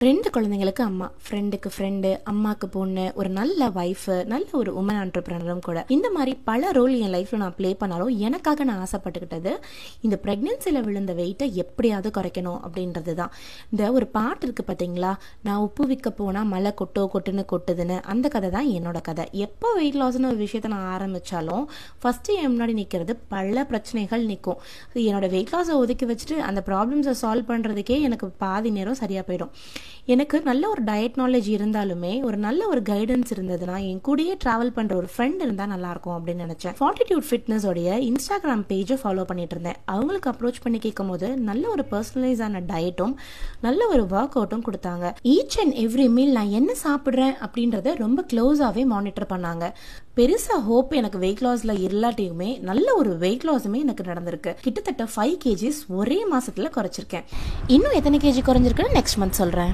2 குழந்தைங்களுக்கு அம்மா, ஃப்ரெண்டுக்கு ஃப்ரெண்டு, அம்மாக்கு பொண்ணு, ஒரு நல்ல வைஃப், நல்ல ஒரு உமன் ஆண்டர்பிரினரும் கூட. இந்த மாதிரி பல ரோல் என் லைஃப்ல நான் ப்ளே பண்ணாலும் எனக்காக நான் ஆசைப்பட்டுக்கிட்டது இந்த பிரெக்னன்சில விழுந்த வெயிட்டை எப்படியாவது குறைக்கணும் அப்படின்றது தான். இந்த ஒரு பாட்டு இருக்கு பார்த்தீங்களா, நான் உப்பு விற்க போனா மழை கொட்டுன்னு கொட்டுதுன்னு. அந்த கதை தான் என்னோட கதை. எப்போ வெயிட் லாஸ்னு ஒரு விஷயத்த நான் ஆரம்பிச்சாலும் ஃபர்ஸ்ட் என் முன்னாடி நிற்கிறது பல பிரச்சனைகள் நிற்கும். என்னோட வெயிட் லாஸை ஒதுக்கி வச்சுட்டு அந்த ப்ராப்ளம்ஸை சால்வ் பண்ணுறதுக்கே எனக்கு பாதி நேரம் சரியாக போயிடும். எனக்கு நல்ல ஒரு டயட் நாலேஜ் இருந்தாலுமே ஒரு நல்ல ஒரு கைடன்ஸ் இருந்ததுன்னா என் கூடயே டிராவல் பண்ற ஒரு ஃப்ரெண்ட் இருந்தா நல்லா இருக்கும் அப்படின்னு நினைச்சேன். ஃபார்ட்டிடியூட் ஃபிட்னஸ் உடைய இன்ஸ்டாகிராம் பேஜை ஃபாலோ பண்ணிட்டு இருந்தேன். அவங்களுக்கு அப்ரோச் பண்ணி கேட்கும் போது நல்ல ஒரு பர்சனலைஸ் ஆன டயட்டும் நல்ல ஒரு ஒர்க் அவுட்டும் கொடுத்தாங்க. ஈச் அண்ட் எவ்ரி மீல் நான் என்ன சாப்பிட்றேன் அப்படின்றத ரொம்ப க்ளோஸாவே மானிட்டர் பண்ணாங்க. பெருசா ஹோப் எனக்கு வெயிட் லாஸ்ல இல்லாட்டியுமே நல்ல ஒரு வெயிட் லாஸுமே எனக்கு நடந்திருக்கு. கிட்டத்தட்ட 5 kgs ஒரே மாசத்துல குறைச்சிருக்கேன். இன்னும் எத்தனை கேஜி குறைஞ்சிருக்குன்னு நெக்ஸ்ட் மந்த் சொல்றேன்.